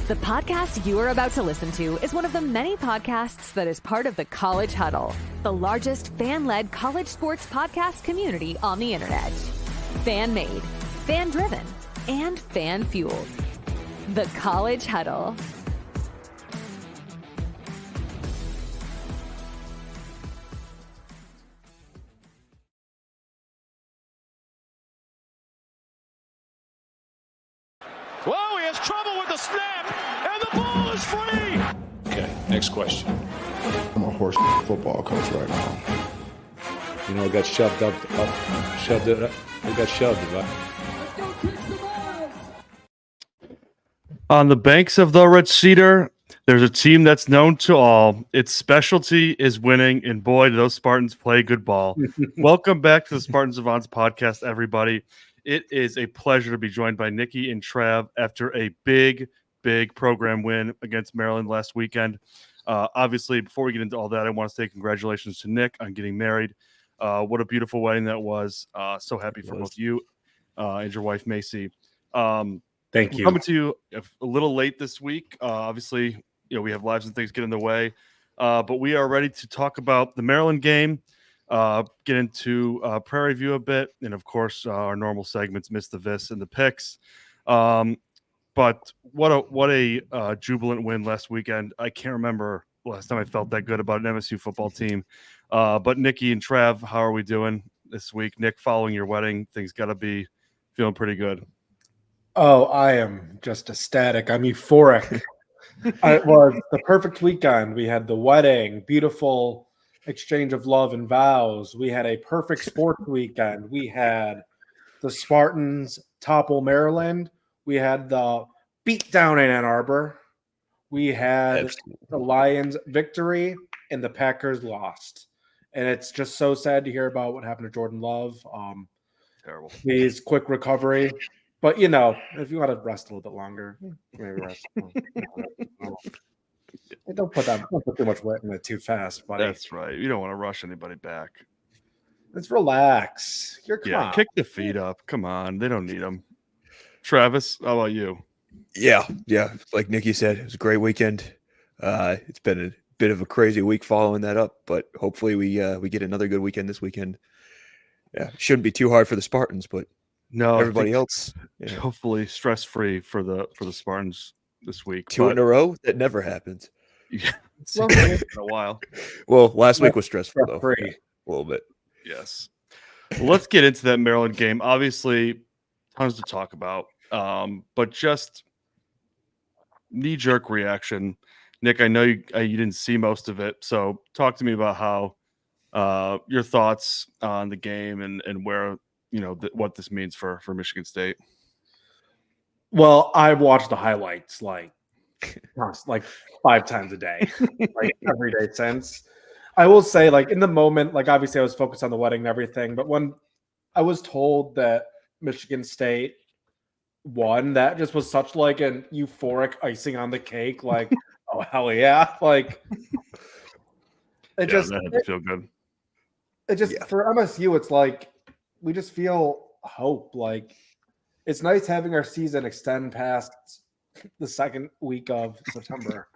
The podcast you are about to listen to is one of the many podcasts that is part of the College Huddle, the largest fan-led college sports podcast community on the internet. Fan-made, fan-driven, and fan-fueled. The College Huddle. Whoa, he has trouble with the snap, and the ball is free. Okay, next question. I'm a horse football coach right now. You know, I got shoved up. I got shoved. On the banks of the Red Cedar, there's a team that's known to all. Its specialty is winning, and boy, do those Spartans play good ball. Welcome back to the Spartan Savants podcast, everybody. It is a pleasure to be joined by Nicky and Trav after a big program win against Maryland last weekend. Obviously, before we get into all that, I want to say congratulations to Nick on getting married. What a beautiful wedding that was. So happy for both you and your wife, Macy. Thank you. Coming to you a little late this week. Obviously, we have lives and things get in the way. But we are ready to talk about the Maryland game, get into Prairie View a bit, and of course, our normal segments, Miss the Vis and the picks. But what a jubilant win last weekend. I can't remember last time I felt that good about an MSU football team. But Nicky and Trav, how are we doing this week? Nick, following your wedding, things got to be feeling pretty good. Oh, I am just ecstatic. I'm euphoric. It was the perfect weekend. We had the wedding, beautiful exchange of love and vows. We had a perfect sports weekend. We had the Spartans topple Maryland. We had the beatdown in Ann Arbor. We had the Lions victory, and the Packers lost. And it's just so sad to hear about what happened to Jordan Love. Terrible. His quick recovery. But, if you want to rest a little bit longer, maybe rest. Don't put too much weight in it too fast, buddy. That's right. You don't want to rush anybody back. Let's relax. Come on. Kick the feet up. Come on. They don't need them. Travis, how about you? Yeah. Like Nicky said, it was a great weekend. It's been a bit of a crazy week following that up, but hopefully we get another good weekend this weekend. Yeah, shouldn't be too hard for the Spartans, but no, everybody else. Hopefully stress-free for the Spartans this week. Two in a row? That never happens. Yeah, it's been a while. Well, last week was stressful though. Free. A little bit. Yes. Well, let's get into that Maryland game. Obviously, tons to talk about. But just knee-jerk reaction. Nick, I know you didn't see most of it, so talk to me about how your thoughts on the game and where what this means for Michigan State. Well, I've watched the highlights like 5 times a day, every day since. I will say, in the moment, obviously I was focused on the wedding and everything, but when I was told that Michigan State won, that just was such an euphoric icing on the cake. Oh hell yeah! That had to feel good. It just for MSU, it's we just feel hope. It's nice having our season extend past the second week of September.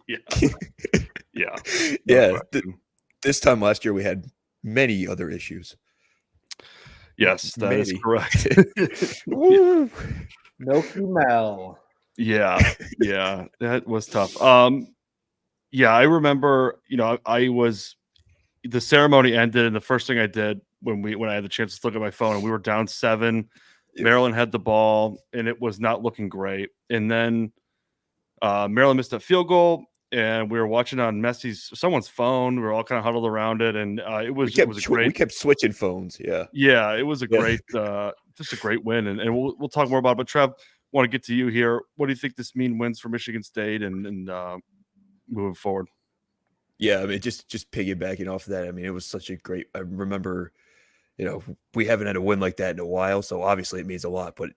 Yeah. This time last year we had many other issues. Yes, that is correct. No female. Yeah, that was tough. I remember, the ceremony ended, and the first thing I did when I had the chance to look at my phone, and we were down 7. Maryland had the ball, and it was not looking great. And then Maryland missed a field goal, and we were watching on someone's phone. We were all kind of huddled around it, and it was great. We kept switching phones. Yeah, it was a great, just a great win, and we'll talk more about it. But Trev, want to get to you here. What do you think this wins for Michigan State and moving forward? Yeah, I mean, just piggybacking off of that. I mean, it was such a great. I remember, we haven't had a win like that in a while, so obviously it means a lot. But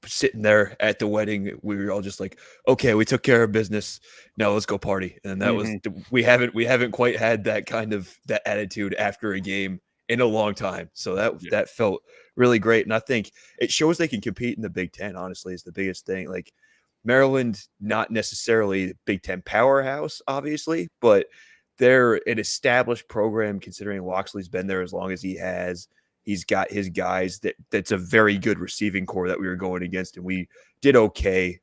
sitting there at the wedding, we were all just like, okay, we took care of business. Now let's go party. And that was we haven't quite had that that attitude after a game in a long time. So that felt really great. And I think it shows they can compete in the Big Ten, honestly, is the biggest thing. Maryland, not necessarily a Big Ten powerhouse, obviously, but they're an established program considering Loxley's been there as long as he has. He's got his guys. That's a very good receiving core that we were going against, and we did okay.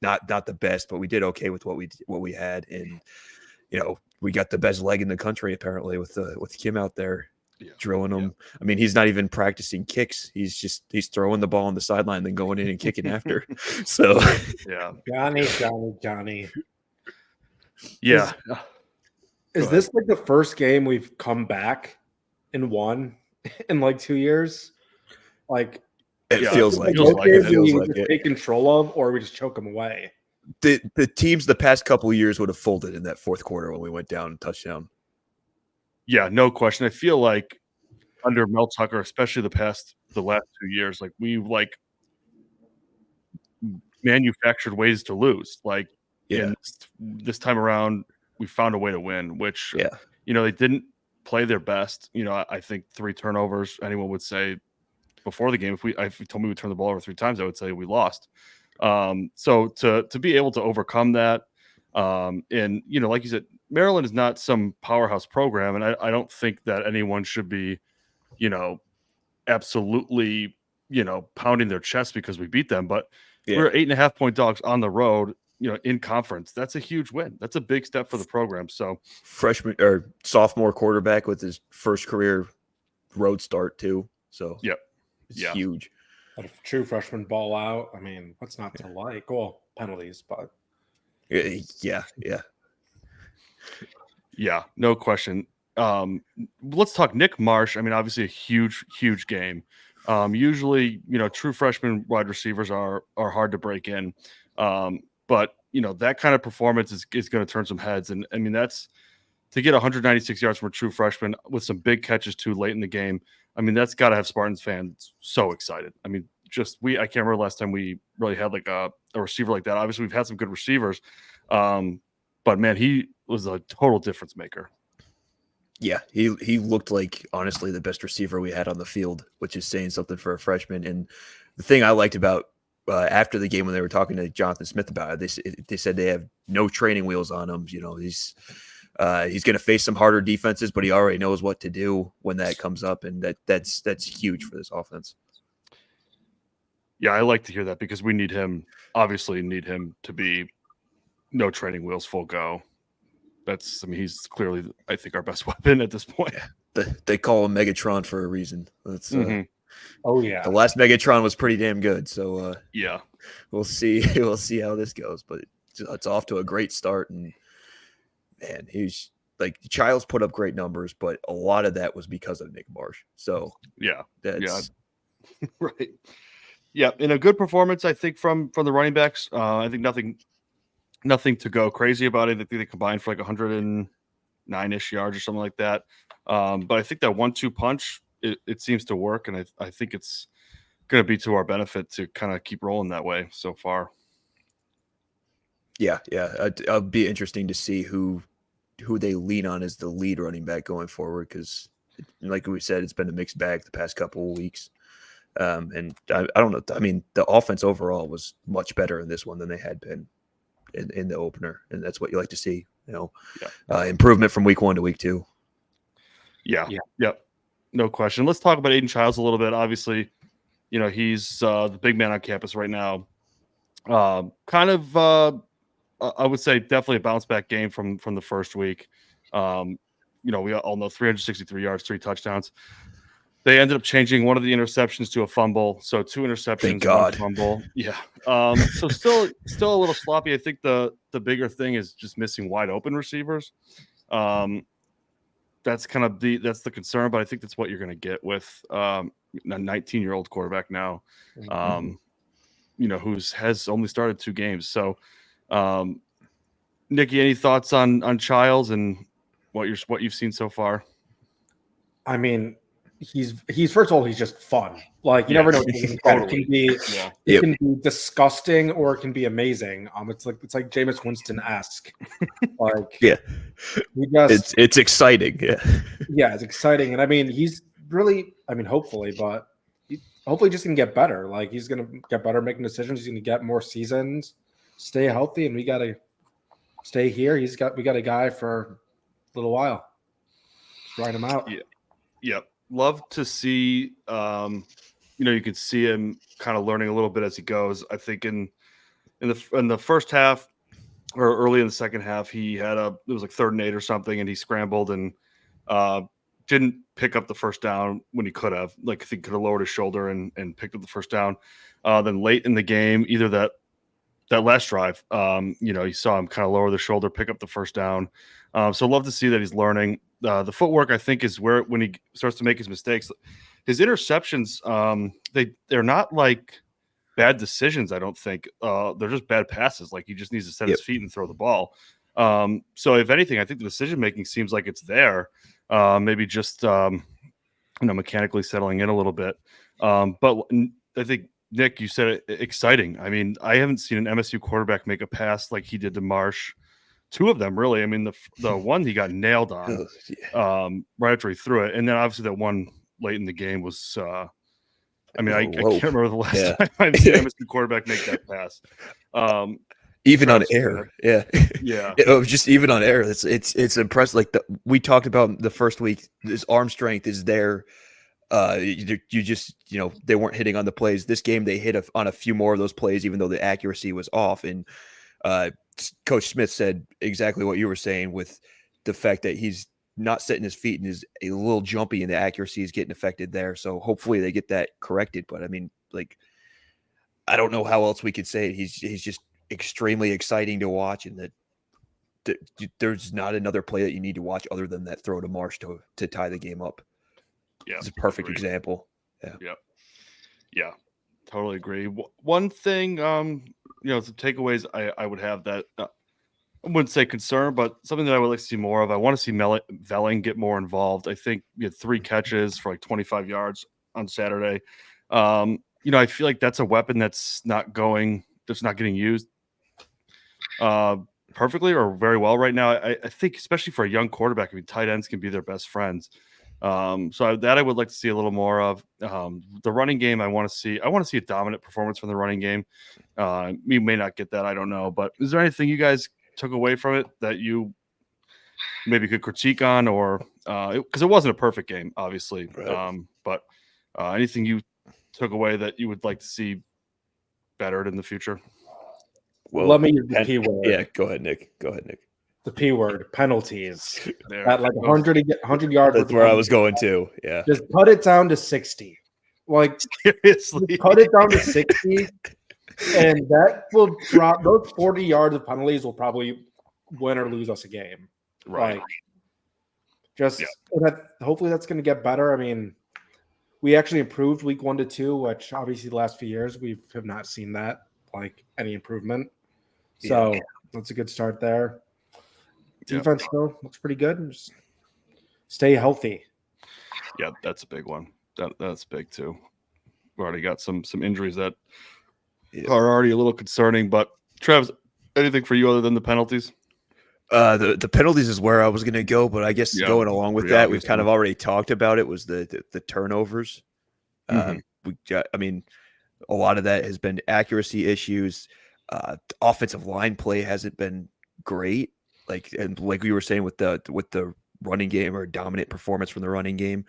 Not the best, but we did okay with what we had, and we got the best leg in the country apparently with Kim out there drilling them. I mean, he's not even practicing kicks. He's throwing the ball on the sideline, then going in and kicking after. So Yeah, Johnny. Yeah. Is this like the first game we've come back and won in like 2 years? Like it feels like it. Take control of, or we just choke them away. The teams the past couple of years would have folded in that fourth quarter when we went down and touchdown. Yeah, no question. I feel like under Mel Tucker, especially the last 2 years, like we manufactured ways to lose. Like and this time around, we found a way to win, which they didn't play their best. I think 3 turnovers, anyone would say before the game, if you told me we turned the ball over 3 times, I would say we lost. So to be able to overcome that, and like you said, Maryland is not some powerhouse program, and I don't think that anyone should be, absolutely, pounding their chest because we beat them. But we're 8.5-point dogs on the road, in conference. That's a huge win. That's a big step for the program. So freshman or sophomore quarterback with his first career road start too. So it's huge. But if true freshman ball out, I mean, what's not to like? Well, penalties, but yeah, no question. Let's talk Nick Marsh. I mean, obviously a huge game. Usually, true freshman wide receivers are hard to break in. But that kind of performance is going to turn some heads. And I mean, that's to get 196 yards from a true freshman with some big catches too late in the game. I mean, that's got to have Spartans fans so excited. I mean, I can't remember last time we really had like a receiver like that. Obviously, we've had some good receivers, but man, he was a total difference maker. Yeah, he looked like honestly the best receiver we had on the field, which is saying something for a freshman. And the thing I liked about after the game when they were talking to Jonathan Smith about it, they said they have no training wheels on him. He's going to face some harder defenses, but he already knows what to do when that comes up, and that's huge for this offense. Yeah, I like to hear that because we need him. Obviously, need him to be no training wheels, full go. He's clearly, I think, our best weapon at this point. They call him Megatron for a reason. That's oh yeah. The last Megatron was pretty damn good. So yeah, we'll see. We'll see how this goes. But it's off to a great start, and man, he's like Childs put up great numbers, but a lot of that was because of Nick Marsh. So that's right. Yeah, in a good performance, I think from the running backs. I think nothing to go crazy about it. I think they combined for like 109-ish yards or something like that. But I think that 1-2 punch, it seems to work, and I think it's going to be to our benefit to kind of keep rolling that way so far. Yeah. It'll be interesting to see who they lean on as the lead running back going forward, because like we said, it's been a mixed bag the past couple of weeks. And I don't know. I mean, the offense overall was much better in this one than they had been in the opener, and that's what you like to see. Improvement from week 1 to week 2. Yeah. No question. Let's talk about Aiden Childs a little bit. Obviously, he's the big man on campus right now. I would say definitely a bounce back game from the first week. We all know 363 yards, 3 touchdowns. They ended up changing one of the interceptions to a fumble, so 2 interceptions and 1 fumble. Yeah. So still a little sloppy. I think the bigger thing is just missing wide open receivers. That's kind of the concern, but I think that's what you're going to get with a 19-year-old quarterback now, who has only started 2 games. So, Nicky, any thoughts on Childs and what you've seen so far? I mean, he's first of all, he's just fun. Like you never know. It can be disgusting or it can be amazing. It's like Jameis Winston-esque. Like it's exciting. Yeah, it's exciting, and I mean he's really. I mean, hopefully, but hopefully just gonna get better. Like he's gonna get better making decisions. He's gonna get more seasons, stay healthy, and we gotta stay here. We got a guy for a little while. Just ride him out. Yeah. Love to see. You can see him kind of learning a little bit as he goes. I think in the first half or early in the second half, he had it was like 3rd and 8 or something, and he scrambled and didn't pick up the first down when he could have. Like I think could have lowered his shoulder and picked up the first down. Then late in the game, either that last drive, you saw him kind of lower the shoulder, pick up the first down. So love to see that he's learning. The footwork, I think, is where when he starts to make his mistakes. His interceptions, they're not like bad decisions, I don't think. They're just bad passes. Like he just needs to set his feet and throw the ball. So if anything, I think the decision making seems like it's there. Maybe just mechanically settling in a little bit. But I think Nick, you said it, exciting. I mean, I haven't seen an MSU quarterback make a pass like he did to Marsh. 2 of them, really. I mean, the one he got nailed on right after he threw it, and then obviously that one late in the game was. I can't remember the last time I've seen an MSU quarterback make that pass. Even on air, yeah. It was just even on air. It's impressive. Like we talked about the first week, this arm strength is there. You just they weren't hitting on the plays. This game they hit on a few more of those plays, even though the accuracy was off. And Coach Smith said exactly what you were saying with the fact that he's not setting his feet and is a little jumpy, and the accuracy is getting affected there. So hopefully they get that corrected. But I mean, like, I don't know how else we could say it. He's just extremely exciting to watch, and that there's not another play that you need to watch other than that throw to Marsh to tie the game up. Yeah, it's a perfect example. Yeah, totally agree. One thing, some takeaways I would have that I wouldn't say concern, but something that I would like to see more of. I want to see Velling get more involved. I think he had 3 catches for like 25 yards on Saturday. I feel like that's a weapon that's not getting used perfectly or very well right now. I think, especially for a young quarterback, I mean, tight ends can be their best friends. So I would like to see a little more of. The running game, I want to see a dominant performance from the running game. We may not get that, I don't know. But is there anything you guys took away from it that you maybe could critique on, or because it wasn't a perfect game, obviously, right. But anything you took away that you would like to see bettered in the future? Well, let me use the P word. Yeah, go ahead, Nick. The P word, penalties. There, at like 100 yards. That's where I was going to. Yeah. Just cut it down to 60. Like, seriously. Cut it down to 60. And that will drop. Those 40 yards of penalties will probably win or lose us a game. Right. Hopefully that's going to get better. I mean, we actually improved week 1 to 2, which obviously the last few years we have not seen that, like, any improvement. So that's a good start there. Defense still looks pretty good. Just stay healthy. Yeah, that's a big one. That's big too. We already got some injuries that are already a little concerning. But Trav, anything for you other than the penalties? The penalties is where I was going to go, but I guess going along with that, we've kind of already talked about it. Was the turnovers? A lot of that has been accuracy issues. Offensive line play hasn't been great. Like we were saying with the running game, or dominant performance from the running game,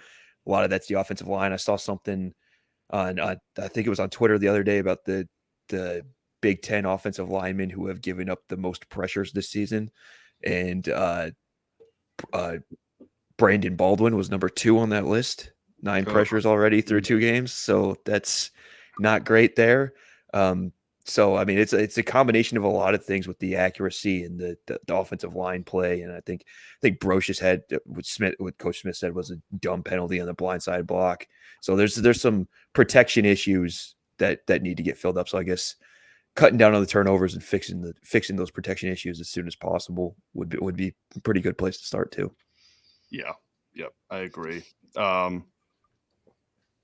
a lot of that's the offensive line. I saw something on I think it was on Twitter the other day about the Big Ten offensive linemen who have given up the most pressures this season, and Brandon Baldwin was number 2 on that list. 9 pressures already through 2 games, so that's not great there. So I mean, it's a combination of a lot of things with the accuracy and the offensive line play, and I think Brochus had what Coach Smith said was a dumb penalty on the blindside block. So there's some protection issues that need to get filled up. So I guess cutting down on the turnovers and fixing those protection issues as soon as possible would be a pretty good place to start too. Yeah, yep, I agree.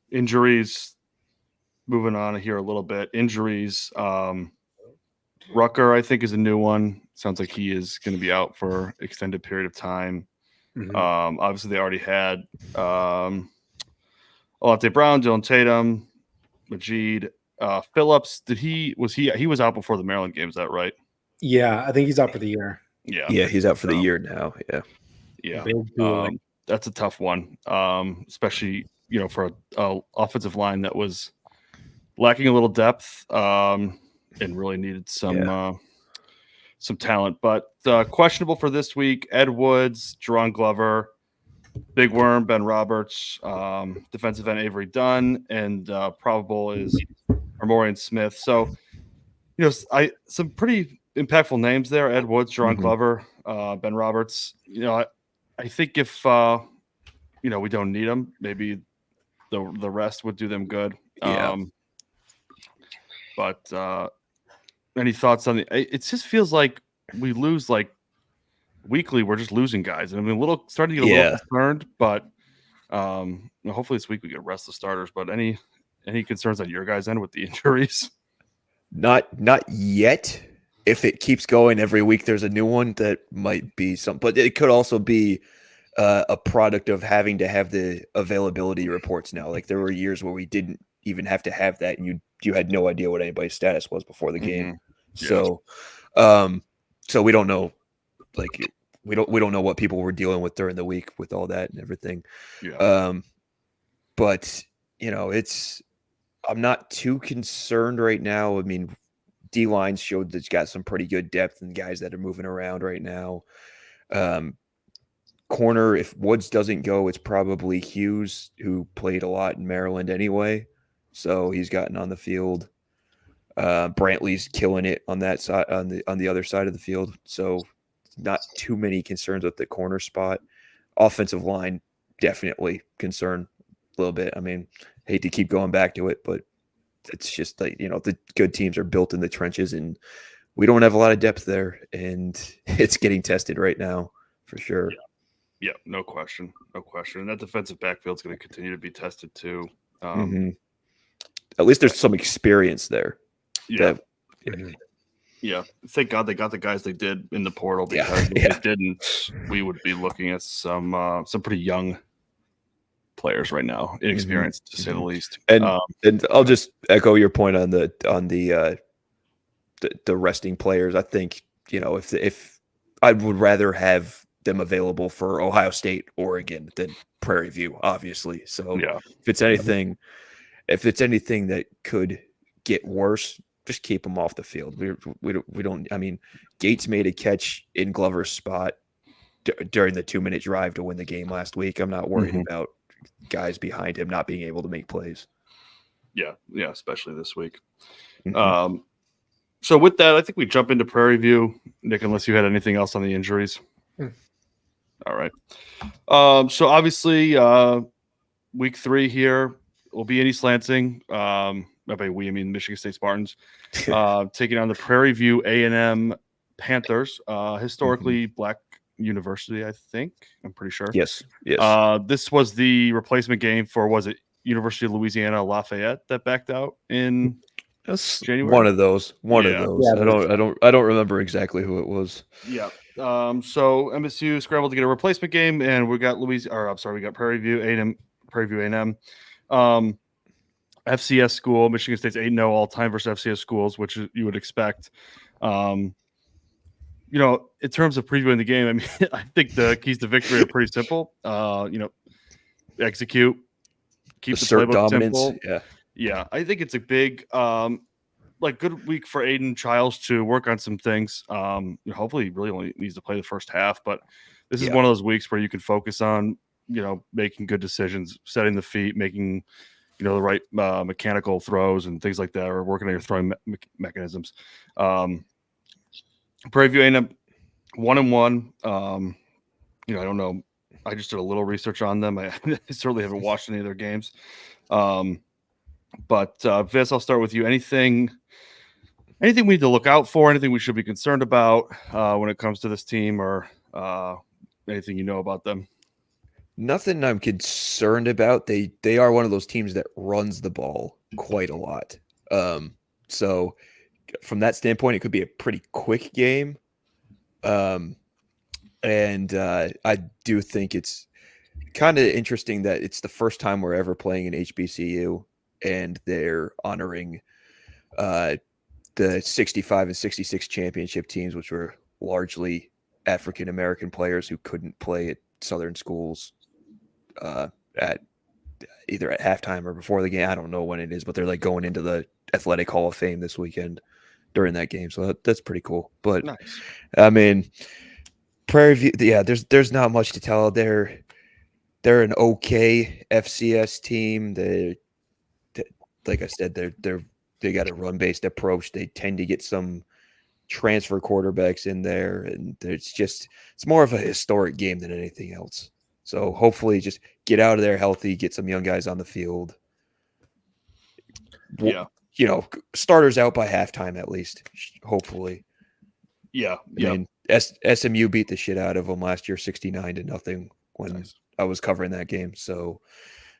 Injuries. Moving on here a little bit, injuries. Rucker, I think, is a new one. Sounds like he is going to be out for extended period of time. Mm-hmm. Obviously, they already had Olave Brown, Dylan Tatum, Majid, Phillips. He was out before the Maryland game? Is that right? Yeah, I think he's out for the year. Yeah, Yeah, he's out for the year now. yeah. Big boy. That's a tough one, especially for a offensive line that was lacking a little depth and really needed some talent. But questionable for this week: Ed Woods, Jerron Glover, Big Worm, Ben Roberts, defensive end Avery Dunn, and probable is Armorian Smith. So some pretty impactful names there: Ed Woods, Jerron Glover, Ben Roberts. I think if we don't need them, maybe the rest would do them good. Yeah. But any thoughts on it just feels like we lose like weekly. We're just losing guys, and I'm starting to get a little concerned. But hopefully this week we get rest the starters. But any concerns on your guys' end with the injuries? Not yet. If it keeps going every week, there's a new one that might be something, but it could also be a product of having to have the availability reports now. Like there were years where we didn't even have to have that, and you had no idea what anybody's status was before the game. So we don't know. Like we don't know what people were dealing with during the week with all that and everything. Yeah. But I'm not too concerned right now. I mean, D-line showed that it's got some pretty good depth and guys that are moving around right now. Corner, if Woods doesn't go, it's probably Hughes, who played a lot in Maryland anyway. So he's gotten on the field. Brantley's killing it on that side, on the other side of the field. So not too many concerns with the corner spot. Offensive line, definitely concern a little bit. I mean, hate to keep going back to it, but it's just like, the good teams are built in the trenches, and we don't have a lot of depth there, and it's getting tested right now for sure. Yeah, no question. And that defensive backfield is going to continue to be tested too. At least there's some experience there. Yeah. Thank God they got the guys they did in the portal, because if they didn't, we would be looking at some pretty young players right now, inexperienced to say the least. And I'll just echo your point on the resting players. I think if I would rather have them available for Ohio State, Oregon than Prairie View, obviously. So if it's anything that could get worse, just keep them off the field. We don't. I mean, Gates made a catch in Glover's spot during the 2-minute drive to win the game last week. I'm not worried about guys behind him not being able to make plays. Yeah, especially this week. So with that, I think we jump into Prairie View, Nick, unless you had anything else on the injuries. All right. So obviously, week 3 here will be in East Lansing. By we, I mean Michigan State Spartans, taking on the Prairie View A&M Panthers, historically black university, I think. I'm pretty sure. Yes. This was the replacement game for, was it University of Louisiana Lafayette that backed out in January? One of those. Yeah, I don't remember exactly who it was. Yeah. So MSU scrambled to get a replacement game, and we got we got Prairie View A&M. FCS school. Michigan State's 8-0 all time versus FCS schools, which you would expect. In terms of previewing the game, I mean, I think the keys to victory are pretty simple. Execute, keep the playbook dominance. Simple. Yeah. I think it's a big, good week for Aiden Childs to work on some things. Hopefully, he really only needs to play the first half, but this is one of those weeks where you can focus on, making good decisions, setting the feet, making the right mechanical throws and things like that, or working on your throwing mechanisms. Prairie View A&M 1-1. I don't know. I just did a little research on them. I certainly haven't watched any of their games. But Vis, I'll start with you. Anything we need to look out for? Anything we should be concerned about when it comes to this team, or anything you know about them? Nothing I'm concerned about. They are one of those teams that runs the ball quite a lot. So from that standpoint, it could be a pretty quick game. And I do think it's kind of interesting that it's the first time we're ever playing an HBCU. and they're honoring the 65 and 66 championship teams, which were largely African American players who couldn't play at Southern schools at either at halftime or before the game. I don't know when it is, but they're like going into the Athletic Hall of Fame this weekend during that game. So that's pretty cool. But Nice. I mean, Prairie View, yeah, there's not much to tell. They're an okay FCS team. They like I said, they got a run-based approach. They tend to get some transfer quarterbacks in there, and it's more of a historic game than anything else. So hopefully just get out of there healthy, get some young guys on the field. Yeah. You know, starters out by halftime at least, hopefully. Yeah. I mean, SMU beat the shit out of them last year, 69-0 when I was covering that game. So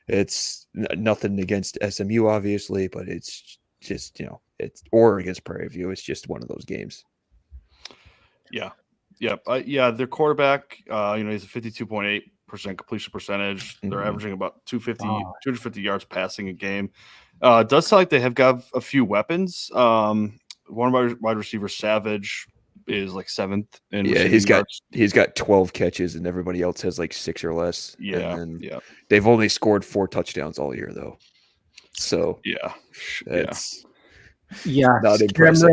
it's nothing against SMU, obviously, but it's just, you know, or against Prairie View. It's just one of those games. Yeah. Yeah. Their quarterback, he's a 52.8% completion percentage. They're averaging about 250 yards passing a game. It does sound like they have got a few weapons. One wide receiver, Savage, is like 7th. He's got 12 catches, and everybody else has like 6 or less. Yeah. They've only scored 4 touchdowns all year, though. So it's not impressive.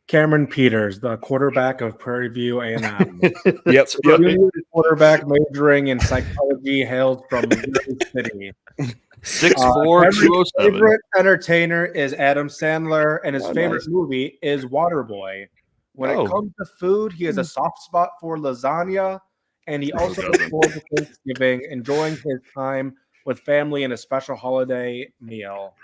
Cameron Peters, the quarterback of Prairie View A&M. Yep. Quarterback majoring in psychology, hails from New City. 6'4", 207. Favorite entertainer is Adam Sandler, and his favorite movie is Waterboy. When it comes to food, he has a soft spot for lasagna, and he also looks forward to Thanksgiving, enjoying his time with family and a special holiday meal.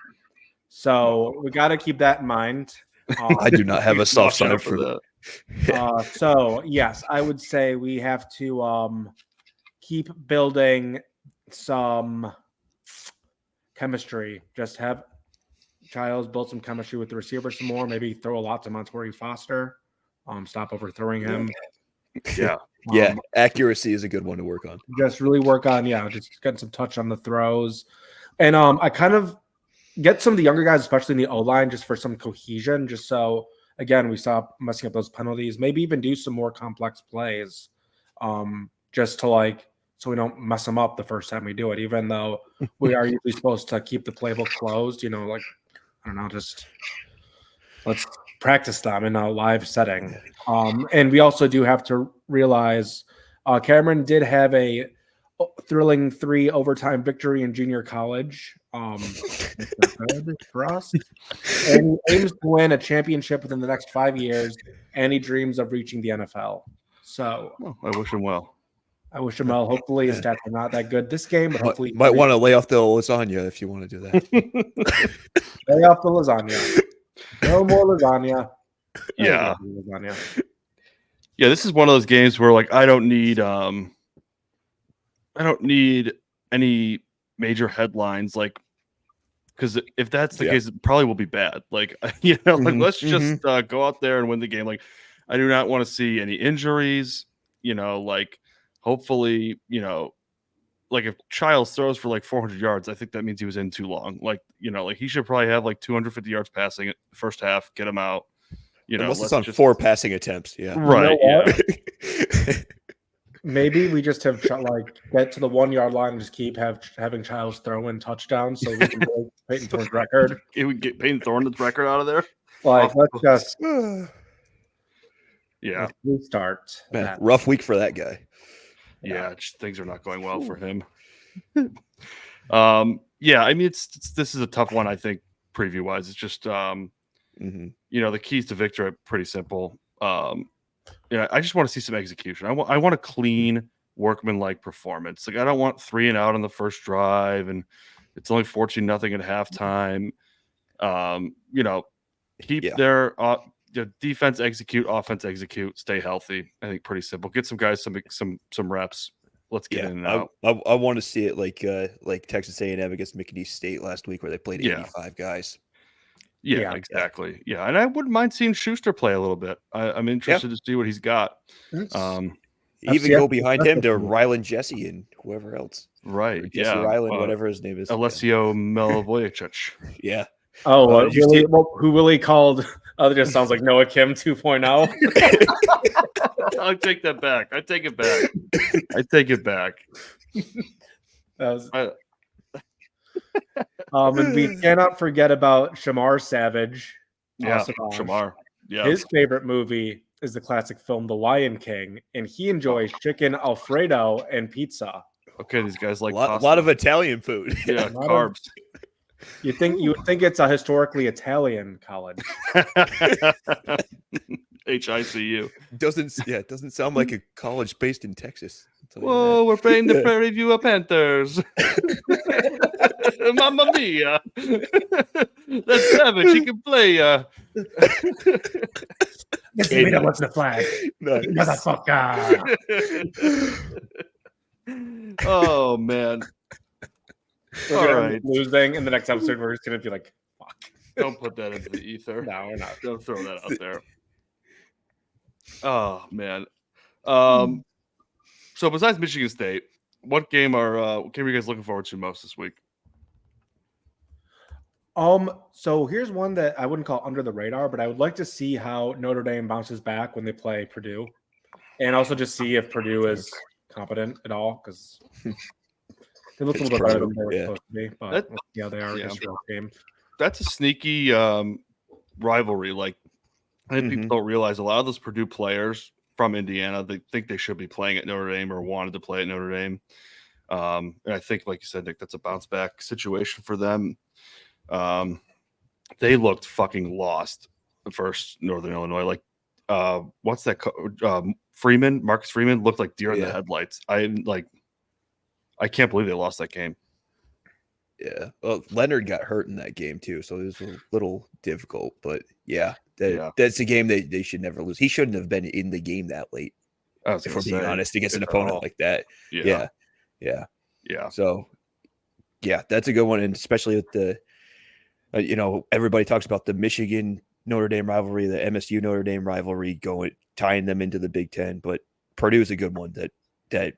So we got to keep that in mind. I do not have a soft spot for that. So yes, I would say we have to keep building some chemistry. Just have Childs build some chemistry with the receiver some more. Maybe throw a lot to Montorie Foster. Stop overthrowing him. Yeah. Accuracy is a good one to work on. Just really work on, just getting some touch on the throws. And I kind of get some of the younger guys, especially in the O-line, just for some cohesion, just so, again, we stop messing up those penalties. Maybe even do some more complex plays just to, so we don't mess them up the first time we do it, even though we are usually supposed to keep the playbook closed, I don't know, just let's practice them in a live setting. And we also do have to realize Cameron did have a thrilling 3 overtime victory in junior college. Good for us. And he aims to win a championship within the next 5 years, and he dreams of reaching the NFL. So I wish him well. Hopefully his stats are not that good this game, but hopefully might want to lay off the lasagna if you want to do that. lay off the lasagna. No more lasagna. Yeah. Yeah, this is one of those games where I don't need any major headlines, because if that's the case, it probably will be bad. Let's just go out there and win the game. I do not want to see any injuries. Hopefully, if Childs throws for 400 yards, I think that means he was in too long. He should probably have 250 yards passing it first half, get him out. Unless it's on 4 passing attempts. Yeah. Right. Maybe we just have get to the 1 yard line and just keep having Childs throw in touchdowns so we can break Peyton Thorne's record. Can we get Peyton Thorne's record out of there? Let's just restart. Man, rough week for that guy. Yeah, things are not going well for him. I mean, this is a tough one. I think preview wise, it's just the keys to victory are pretty simple. I just want to see some execution. I want a clean, workman-like performance. I don't want 3 and out on the first drive, and it's only 14-0 at halftime. Keep their defense execute, offense execute, stay healthy. I think pretty simple. Get some guys some reps. Let's get in and out. I want to see it like Texas A&M against McNeese State last week, where they played 85 guys. Yeah, exactly. And I wouldn't mind seeing Schuster play a little bit. I'm interested to see what he's got. Even FCS go behind him to definitely. Rylan Jesse and whoever else. Right. Or Jesse Yeah. Rylan, whatever his name is. Alessio Milivojevic. Yeah. Oh, did you see- who Willy called? Oh, it just sounds like Noah Kim 2.0. I'll take that back. I take it back. I take it back. That was, I- and we cannot forget about Shamar Savage. Yeah. Savage. Shamar. Yeah. His favorite movie is the classic film The Lion King, and he enjoys chicken Alfredo and pizza. Okay, these guys like a lot of Italian food. yeah, lot carbs. You would think it's a historically Italian college. HICU. It doesn't sound like a college based in Texas. I'll tell you Whoa, we're playing the Prairie View Panthers. Mamma mia. That's savage. He can play. This is me that wants the flag. that. Nice. Motherfucker. Oh man. We're All gonna right. end up losing in the next episode. We're just gonna be like, fuck. Don't put that into the ether. No, we're not. Don't throw that out there. Oh man. So besides Michigan State, what game are you guys looking forward to most this week? So here's one that I wouldn't call under the radar, but I would like to see how Notre Dame bounces back when they play Purdue, and also just see if Purdue is competent at all, because they look a little bit better than they were supposed to be. But we'll see how they are against real game. That's a sneaky rivalry. Like, I think people don't realize a lot of those Purdue players from Indiana, they think they should be playing at Notre Dame or wanted to play at Notre Dame. And I think, like you said, Nick, that's a bounce back situation for them. They looked fucking lost versus Northern Illinois. Like, what's that? Marcus Freeman looked like deer in the headlights. I can't believe they lost that game. Yeah. Well, Leonard got hurt in that game too, so it was a little difficult. But that's a game they should never lose. He shouldn't have been in the game that late. If we're being honest, against an opponent like that. Yeah. So, yeah, that's a good one, and especially with the, everybody talks about the Michigan Notre Dame rivalry, the MSU Notre Dame rivalry, tying them into the Big Ten. But Purdue is a good one that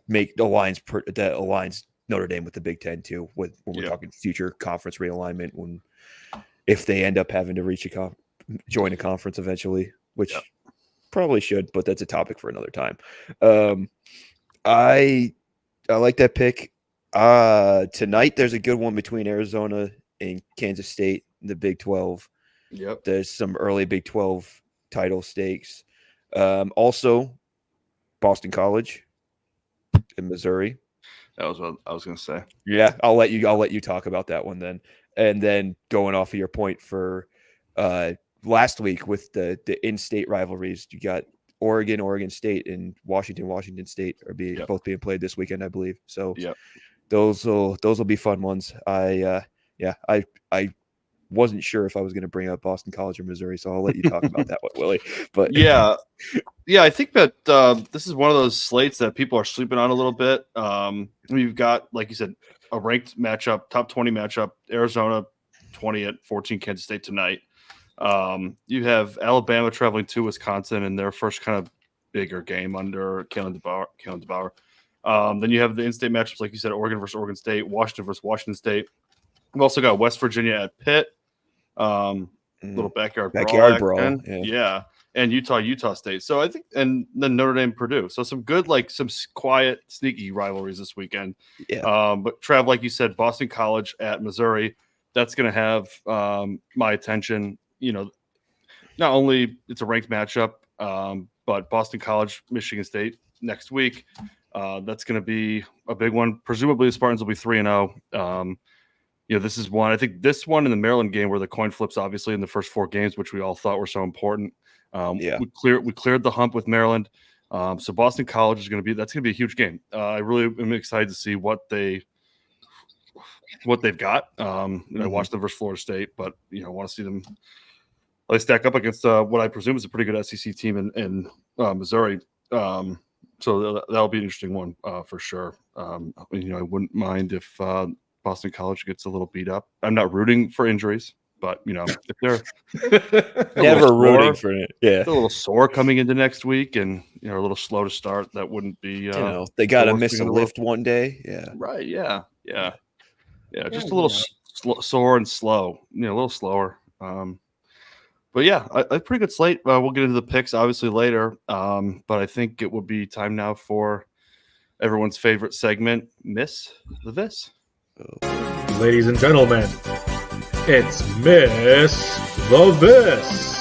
aligns Notre Dame with the Big Ten too. When we're talking future conference realignment, if they end up having to join a conference eventually, which probably should, but that's a topic for another time. I like that pick. Tonight there's a good one between Arizona and Kansas State in the Big 12. Yep. There's some early Big 12 title stakes. Also, Boston College in Missouri. That was what I was going to say. Yeah, I'll let you talk about that one then. And then going off of your point for last week with the in-state rivalries, you got Oregon State, and Washington State are both being played this weekend, I believe. So those will be fun ones. I wasn't sure if I was going to bring up Boston College or Missouri, so I'll let you talk about that one, Willie. But yeah, I think that this is one of those slates that people are sleeping on a little bit. We've got, like you said, a ranked matchup, top 20 matchup, Arizona 20 at 14 Kansas State tonight. You have Alabama traveling to Wisconsin in their first kind of bigger game under Kalen DeBauer. Then you have the in-state matchups, like you said, Oregon versus Oregon State, Washington versus Washington State. We've also got West Virginia at Pitt. Little backyard brawl. Yeah. And Utah State. So I think, and then Notre Dame, Purdue. So some good, some quiet, sneaky rivalries this weekend. Yeah. But Trav, like you said, Boston College at Missouri, that's going to have my attention. Not only it's a ranked matchup, but Boston College, Michigan State next week. That's going to be a big one. Presumably the Spartans will be 3-0. This is one. I think this one in the Maryland game where the coin flips, obviously, in the first 4 games, which we all thought were so important. We cleared the hump with Maryland. So Boston College is going to be a huge game. I really am excited to see what they've got. I watched them versus Florida State, but I want to see them stack up against what I presume is a pretty good SEC team in Missouri. So that'll be an interesting one for sure. I wouldn't mind if Boston College gets a little beat up. I'm not rooting for injuries. But if they're Never rooting sore, for it. Yeah. a little sore coming into next week, and a little slow to start, that wouldn't be. They got to worst miss thing a in the world. lift one day. Yeah. Right? Yeah. Just a little sore and slow. A little slower. But yeah, a pretty good slate. We'll get into the picks obviously later. But I think it will be time now for everyone's favorite segment, Miss the Vis. Ladies and gentlemen, it's Miss the Vis.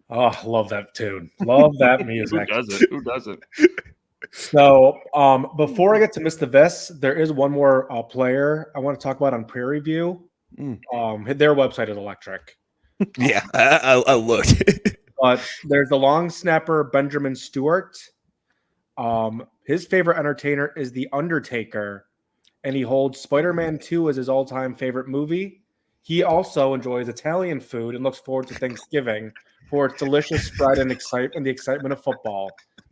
Oh, love that tune. Love that music. Who doesn't? So, before I get to Miss the Vis, there is one more player I want to talk about on Prairie View. Their website is electric. Yeah, I looked. But there's the long snapper Benjamin Stewart. His favorite entertainer is The Undertaker, and he holds Spider-Man 2 as his all-time favorite movie. He also enjoys Italian food and looks forward to Thanksgiving for its delicious spread and the excitement of football.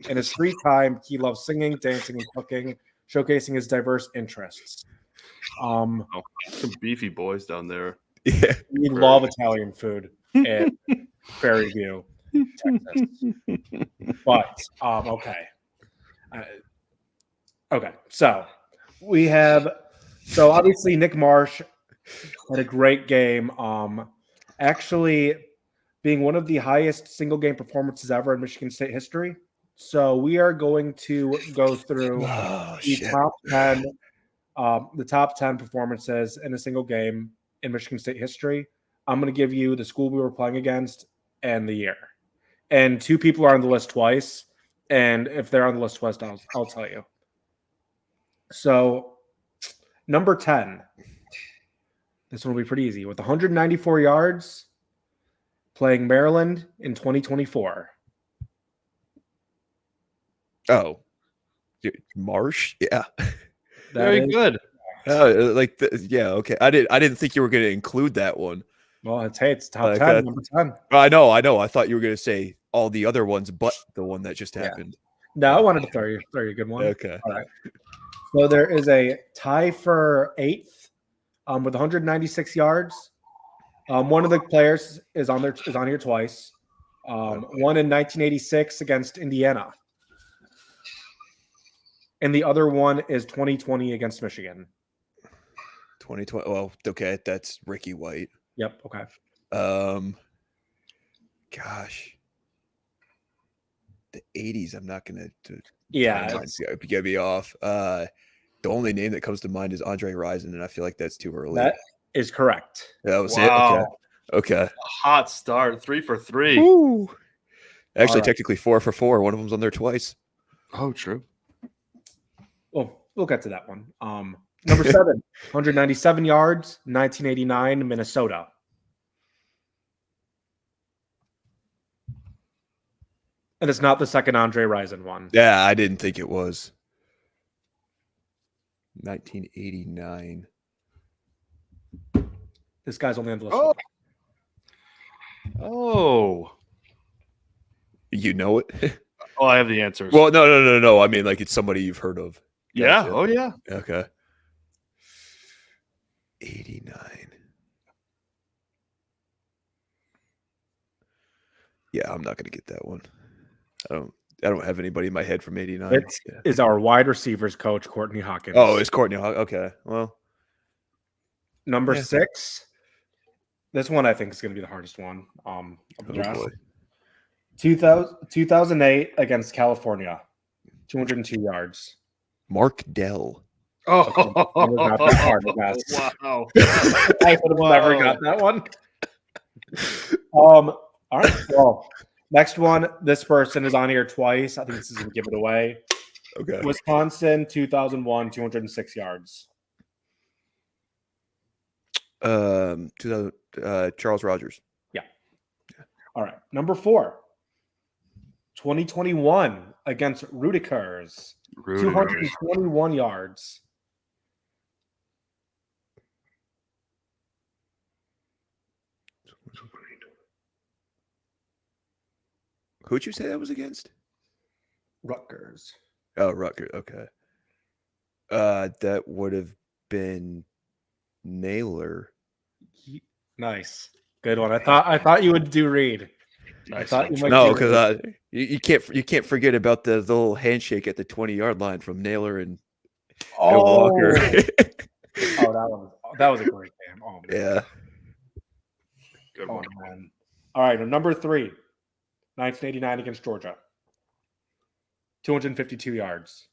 In his free time, he loves singing, dancing, and cooking, showcasing his diverse interests. Some beefy boys down there. Yeah, we love Italian food at Prairie View, Texas. But okay. So we have obviously Nick Marsh had a great game. Actually being one of the highest single game performances ever in Michigan State history. So we are going to go through the top 10 performances in a single game in Michigan State history. I'm going to give you the school we were playing against and the year. And two people are on the list twice. And if they're on the list twice, I'll tell you. So number 10. This one will be pretty easy. With 194 yards, playing Maryland in 2024. Oh, Marsh? Yeah. Very good. Okay. I didn't think you were going to include that one. Well, it's top 10, number 10. I know. I thought you were going to say all the other ones, but the one that just happened. No, I wanted to throw you a good one. Okay. All right. So there is a tie for 8th with 196 yards. One of the players is on here twice. One in 1986 against Indiana. And the other one is 2020 against Michigan. 2020. Well, okay, that's Ricky White. Yep. Okay. Gosh. The 80s, I'm not going to. Yeah. Get me off. The only name that comes to mind is Andre Rison, and I feel like that's too early. That is correct. That was it? Okay. A hot start. 3 for 3. Woo. Actually, technically 4 for 4. One of them's on there twice. Oh, true. Well, we'll get to that one. Number 7, 197 yards, 1989, Minnesota. And it's not the second Andre Rison one. Yeah, I didn't think it was. 1989. This guy's only on the list. Oh. You know it? Oh, I have the answers. Well, no. I mean, like, it's somebody you've heard of. Yeah. Gotcha. Oh, yeah. Okay. 89. Yeah, I'm not going to get that one. I don't have anybody in my head from 89. It is our wide receivers coach, Courtney Hawkins. Oh, it's Courtney Hawkins. Okay. Well. Number 6. This one I think is going to be the hardest one. Of the draft. 2008 against California. 202 yards. Mark Dell. Oh, not that hard, wow. I would have never got that one. All right. Well, next one. This person is on here twice. I think this is going to give it away. Okay. Wisconsin, 2001, 206 yards. 2000, Charles Rogers. Yeah. All right. Number 4. 2021 against Rutgers. 221 yards. Who'd you say that was against? Rutgers. Oh, Rutgers. Okay. That would have been Naylor. Nice. Good one. I thought you would do Reed. I Nice. thought you might No, do because Reed. you can't forget about the little handshake at the 20-yard line from Naylor and Oh, Walker. that was a great game. Oh man. Yeah. Good Oh one. man. All right, number 3, 1989 against Georgia. 252 yards.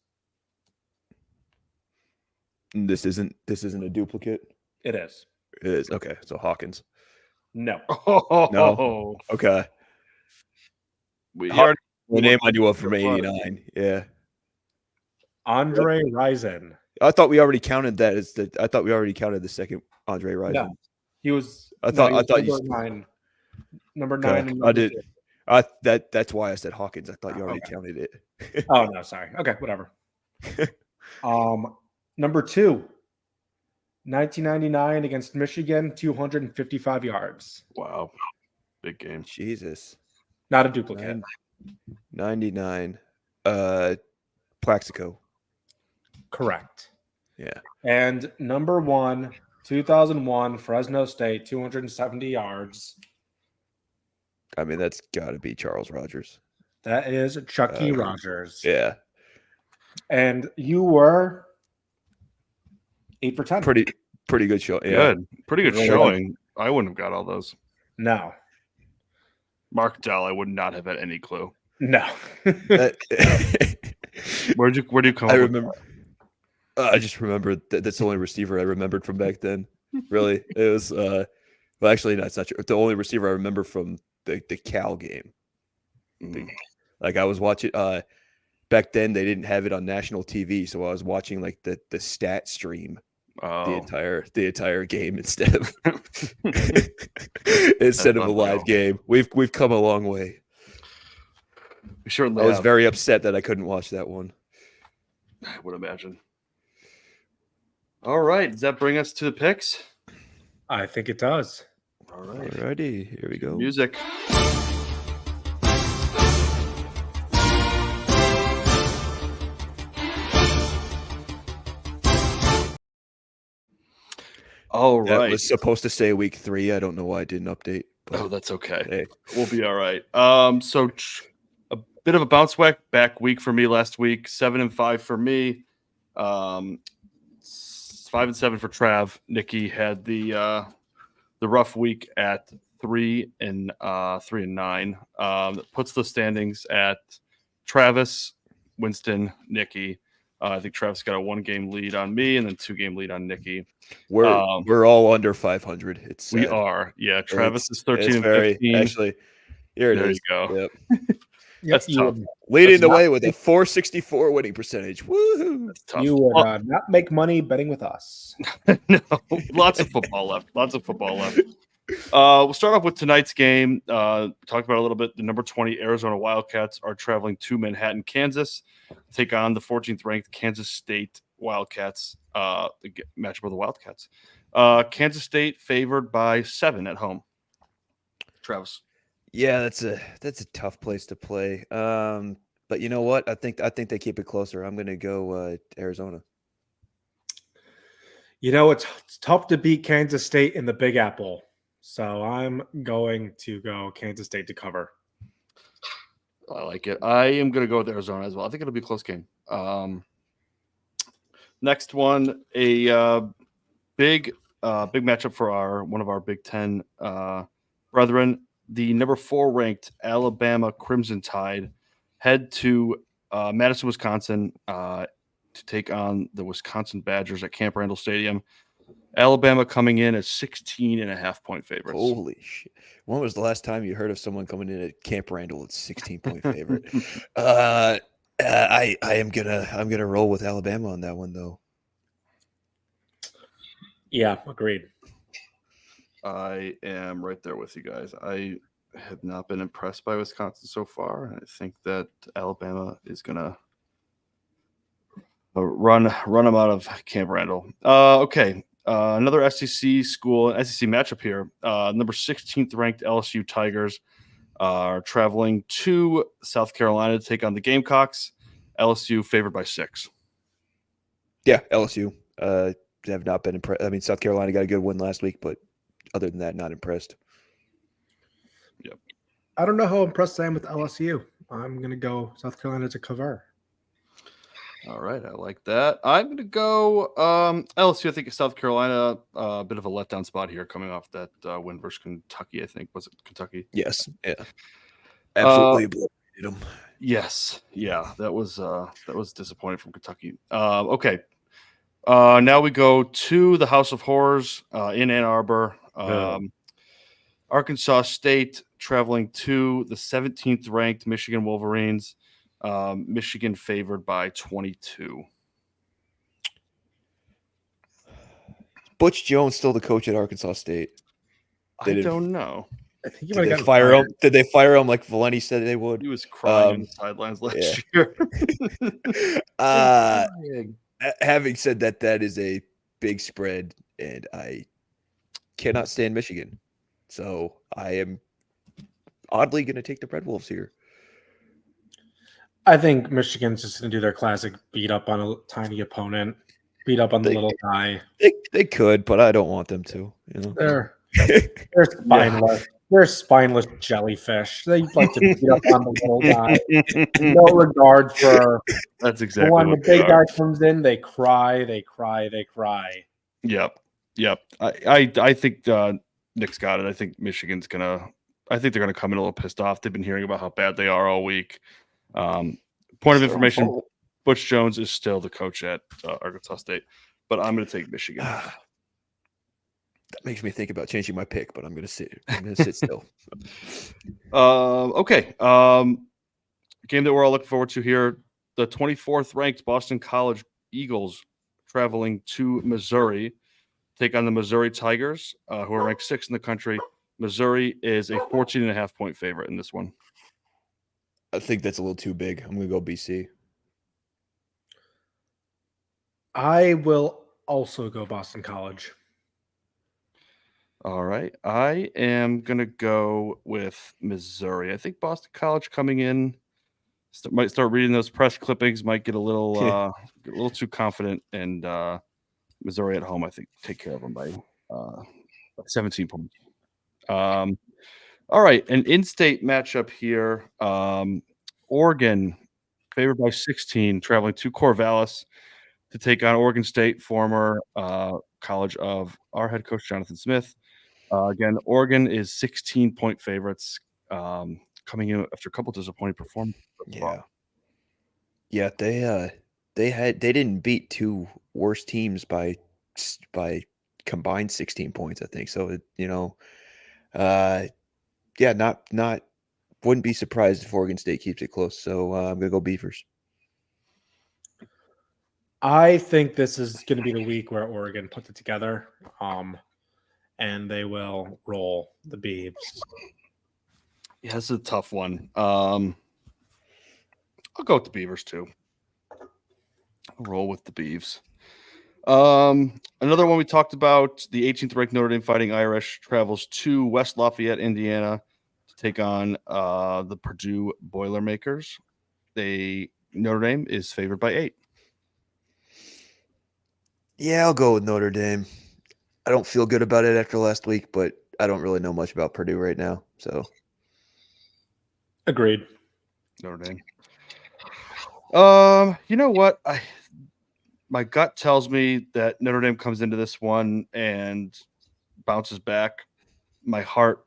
This isn't a duplicate. It is. It is. Okay. So Hawkins. No. Oh, Okay. we Hawk- already The name I knew of from It was. 89. Yeah. Andre Rison. I thought we already counted that as I thought we already counted the second Andre Rison. No. He was I thought number you 9. Number Okay. 9 and number I did. 2. That's why I said Hawkins. I thought you already Okay. counted it. Oh no, sorry. Okay, whatever. Number 2, 1999 against Michigan, 255 yards. Wow. Big game. Jesus. Not a duplicate. 99. Plaxico. Correct. Yeah. And number 1, 2001 Fresno State, 270 yards. I mean, that's got to be Charles Rogers. That is Chucky Rogers. Yeah. And you were 8 for 10. Pretty good show. Yeah. Good. Pretty good Really showing. I wouldn't have got all those. No. Mark Dell, I would not have had any clue. No. Where'd you come I up remember. I just remember that's the only receiver I remembered from back then. Really, it was. Well, actually, that's not true. The only receiver I remember from the Cal game. with? Like I was watching. Back then, they didn't have it on national TV, so I was watching like the stat stream Oh, the entire game instead of That's a live unreal. game. We've come a long way. we certainly I was have, very upset that I couldn't watch that one. I would imagine. All right. Does that bring us to the picks? I think it does. All right. Alrighty, here we go. Music. All That right. was supposed to say week 3. I don't know why I didn't update. But Oh, that's okay. hey, We'll be all right. So a bit of a bounce back week for me last week. 7-5 for me. 5-7 for Trav. Nicky had the rough week at 3-9. That puts the standings at Travis, Winston, Nicky. I think Travis got a 1-game lead on me and then 2-game lead on Nicky. we're all under 500. It's We sad. are. Yeah, Travis is 13 It's and very 15. actually. Here it There is. you go. Yep. That's you tough. would, Leading the not- way with a 464 winning perctage. Woohoo! That's tough. you would Well, not make money betting with us. no, lots of football left. We'll start off with tonight's game. Talked about it a little bit. The number 20 Arizona Wildcats are traveling to Manhattan, Kansas, to take on the 14th ranked Kansas State Wildcats. The matchup of the Wildcats. Kansas State favored by 7 at home. Travis. Yeah, that's a tough place to play. But you know what? I think they keep it closer. I'm gonna go Arizona. You know, it's tough to beat Kansas State in the Big Apple. So I'm going to go Kansas State to cover. I like it. I am going to go with Arizona as well. I think it'll be a close game. Next one, a big matchup for one of our Big Ten brethren. The number 4 ranked Alabama Crimson Tide head to Madison, Wisconsin to take on the Wisconsin Badgers at Camp Randall Stadium. Alabama coming in as 16.5-point favorites. Holy shit! When was the last time you heard of someone coming in at Camp Randall at 16-point favorite? I'm gonna roll with Alabama on that one though. Yeah, agreed. I am right there with you guys. I have not been impressed by Wisconsin so far, and I think that Alabama is gonna run them out of Camp Randall. Okay. Another SEC school, SEC matchup here. Number 16th ranked LSU Tigers are traveling to South Carolina to take on the Gamecocks. LSU favored by 6. Yeah, LSU have not been impressed. I mean, South Carolina got a good win last week, but other than that, not impressed. Yep. I don't know how impressed I am with LSU. I'm going to go South Carolina to cover. All right, I like that. I'm going to go LSU. I think South Carolina, a bit of a letdown spot here coming off that win versus Kentucky, I think. Was it Kentucky? Yes, yeah. Absolutely obliterated them. Yes. Yeah, that was disappointing from Kentucky. Okay. Now we go to the House of Horrors in Ann Arbor. Arkansas State traveling to the 17th ranked Michigan Wolverines. Michigan favored by 22. Butch Jones still the coach at Arkansas State. I don't know. I think you Did might they have fire him? Did they fire him like Valenti said they would? He was crying on the sidelines last year. Having said that, that is a big spread, and I cannot stand Michigan. So I am oddly going to take the Red Wolves here. I think Michigan's just going to do their classic beat up on a tiny opponent, beat up on the little guy. They could, but I don't want them to. You know, They're spineless. Yeah. They're spineless jellyfish. They like to beat up on the little guy. No regard for. That's exactly when what the big guy comes in. They cry. They cry. They cry. Yep. I think Nick's got it. I think Michigan's gonna. I think they're gonna come in a little pissed off. They've been hearing about how bad they are all week. Point of information: Butch Jones is still the coach at Arkansas State, but I'm going to take Michigan. That makes me think about changing my pick, but I'm going to sit. I'm going to sit still. Okay. Game that we're all looking forward to here: the 24th ranked Boston College Eagles traveling to Missouri, take on the Missouri Tigers, who are ranked 6th in the country. Missouri is a 14.5 point favorite in this one. I think that's a little too big. I'm going to go BC. I will also go Boston College. All right. I am going to go with Missouri. I think Boston College coming in might start reading those press clippings, might get a little too confident, and Missouri at home, I think, take care of them by 17 points. All right, an in-state matchup here. Oregon favored by 16, traveling to Corvallis to take on Oregon State, former college of our head coach, Jonathan Smith. Again, Oregon is 16-point favorites, coming in after a couple disappointing performances. Yeah, they didn't beat two worse teams by combined 16 points, I think. So not wouldn't be surprised if Oregon State keeps it close. So I'm gonna go Beavers. I think this is going to be the week where Oregon puts it together, and they will roll the Beavs. Yeah, this is a tough one. I'll go with the Beavers too. I'll roll with the Beavs. Another one we talked about: the 18th ranked Notre Dame Fighting Irish travels to West Lafayette, Indiana, to take on the Purdue Boilermakers. Notre Dame is favored by 8. Yeah, I'll go with Notre Dame. I don't feel good about it after last week, but I don't really know much about Purdue right now. So, agreed. Notre Dame. You know what? My gut tells me that Notre Dame comes into this one and bounces back. My heart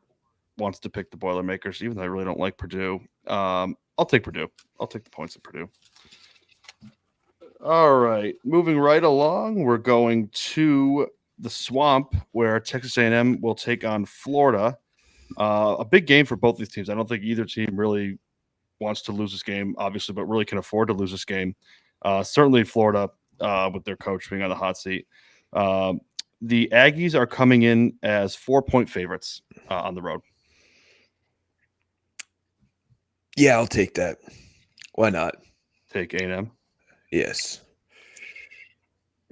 wants to pick the Boilermakers, even though I really don't like Purdue. I'll take Purdue. I'll take the points at Purdue. All right, moving right along, we're going to the Swamp, where Texas A&M will take on Florida. A big game for both these teams. I don't think either team really wants to lose this game, obviously, but really can afford to lose this game. Certainly Florida, with their coach being on the hot seat. The Aggies are coming in as 4-point favorites on the road. Yeah, I'll take that. Why not? Take A&M. Yes.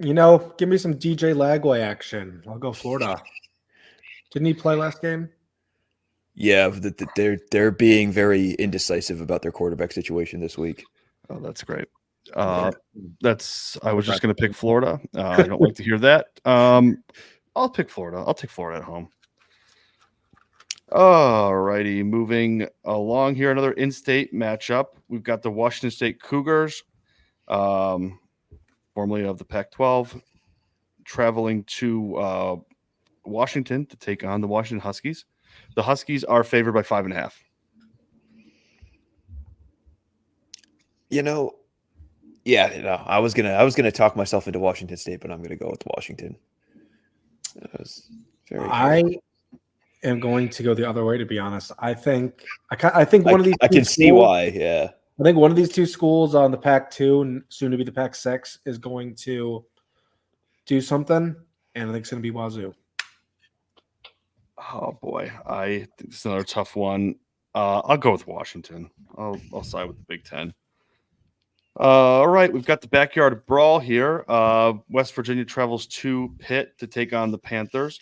Give me some DJ Lagway action. I'll go Florida. Didn't he play last game? Yeah, they're being very indecisive about their quarterback situation this week. Oh, that's great. I was just going to pick Florida. I don't like to hear that. I'll pick Florida. I'll take Florida at home. All righty, moving along here, another in-state matchup. We've got the Washington State Cougars, formerly of the Pac-12, traveling to Washington to take on the Washington Huskies. The Huskies are favored by 5.5. I was gonna talk myself into Washington State, but I'm gonna go with Washington. That was very. I am going to go the other way. To be honest, I think one of these. I can see why. Yeah. I think one of these two schools on the Pac-2 and soon to be the Pac-6 is going to do something, and I think it's going to be Wazoo. Oh boy, I think it's another tough one. I'll go with Washington. I'll side with the Big Ten. All right, we've got the backyard brawl here. West Virginia travels to Pitt to take on the Panthers.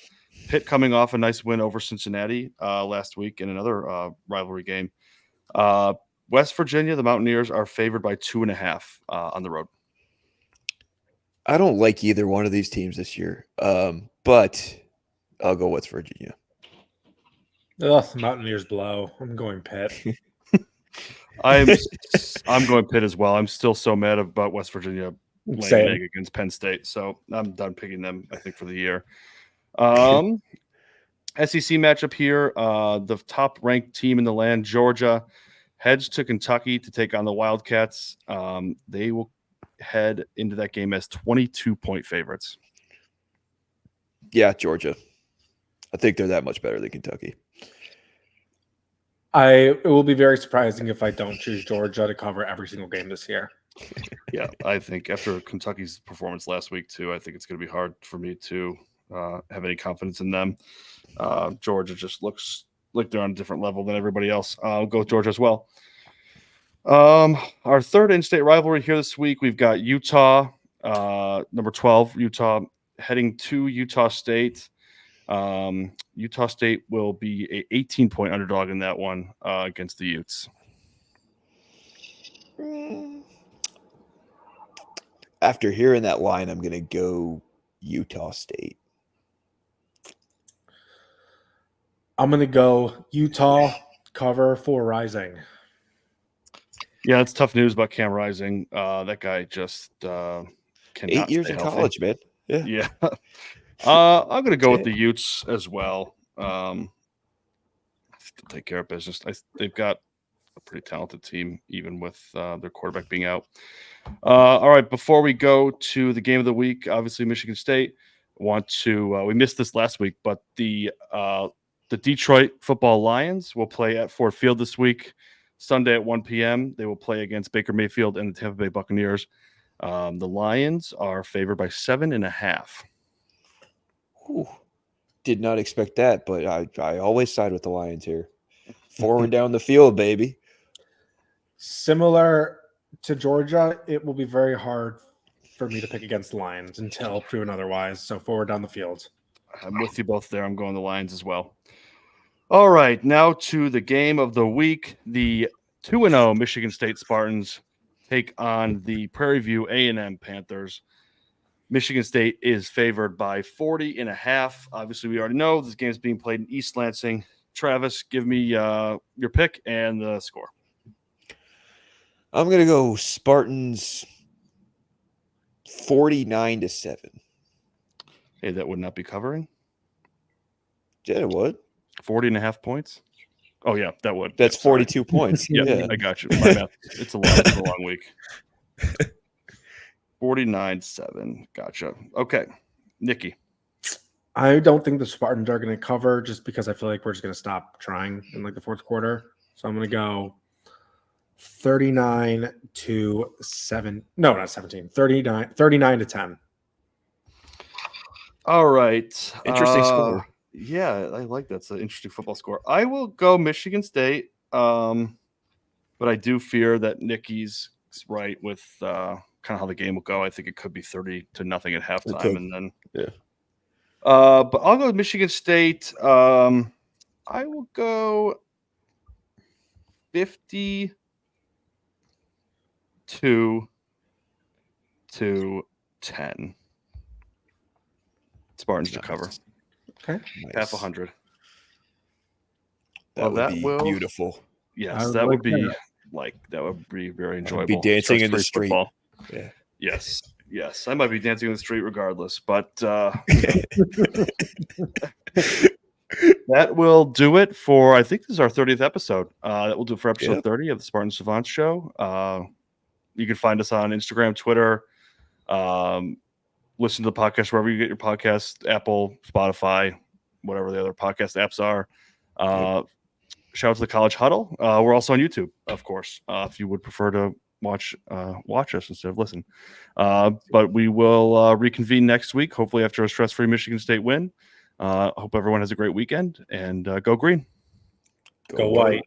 Pitt coming off a nice win over Cincinnati last week in another rivalry game. West Virginia, the Mountaineers, are favored by 2.5 on the road. I don't like either one of these teams this year, but I'll go West Virginia. Ugh, the Mountaineers blow. I'm going Pitt. I'm going Pitt as well. I'm still so mad about West Virginia laying an egg against Penn State, so I'm done picking them, I think, for the year. SEC matchup here. The top-ranked team in the land, Georgia, heads to Kentucky to take on the Wildcats. They will head into that game as 22-point favorites. Yeah, Georgia. I think they're that much better than Kentucky. It will be very surprising if I don't choose Georgia to cover every single game this year. Yeah, I think after Kentucky's performance last week, too, I think it's going to be hard for me to have any confidence in them. Georgia just looks like they're on a different level than everybody else. I'll go with Georgia as well. Our third in-state rivalry here this week, we've got Utah, number 12, Utah heading to Utah State. Utah State will be a 18-point underdog in that one against the Utes. After hearing that line, I'm going to go Utah State. I'm going to go Utah cover for Rising. Yeah, it's tough news about Cam Rising. That guy just cannot 8 years in healthy. college, man. Yeah. I'm going to go with the Utes as well. Take care of business. They've got a pretty talented team, even with their quarterback being out. All right, before we go to the game of the week, obviously Michigan State want to. We missed this last week, but the Detroit Football Lions will play at Ford Field this week, Sunday at 1 p.m. They will play against Baker Mayfield and the Tampa Bay Buccaneers. The Lions are favored by 7.5. Ooh, did not expect that, but I always side with the Lions here. Forward down the field, baby. Similar to Georgia, it will be very hard for me to pick against the Lions until proven otherwise. So forward down the field. I'm with you both there. I'm going the Lions as well. All right, now to the game of the week. The 2-0 Michigan State Spartans take on the Prairie View A&M Panthers. Michigan State is favored by 40.5. Obviously, we already know this game is being played in East Lansing. Travis, give me your pick and the score. I'm going to go Spartans 49-7. Hey, that would not be covering? Yeah, it would. 40.5 points? Oh, yeah, that would. That's 42 points. Yeah, I got you. My math. It's a long week. 49-7. Gotcha. Okay. Nicky. I don't think the Spartans are going to cover just because I feel like we're just going to stop trying in like the fourth quarter. So I'm going to go 39-7. No, not 17. 39-10. All right. Interesting score. Yeah, I like that. It's an interesting football score. I will go Michigan State, but I do fear that Nicky's right with kind of how the game will go. I think it could be 30-0 at halftime, and then yeah. But I'll go with Michigan State. I will go 52-10. Spartans to cover. Okay. Nice. Half 100. That would that be will- beautiful. Yes, I that like would be that. that would be very I'd enjoyable. be dancing in the Stress-free street. football. Yeah. Yes. I might be dancing in the street regardless, but that will do it for, I think this is our 30th episode. That will do it for episode Yep. 30 of the Spartan Savants show. You can find us on Instagram, Twitter. Listen to the podcast wherever you get your podcast, Apple, Spotify, whatever the other podcast apps are. Shout out to the College Huddle. We're also on YouTube, of course, if you would prefer to watch us instead of listen. But we will reconvene next week, hopefully after a stress-free Michigan State win. Hope everyone has a great weekend, and go green. Go white.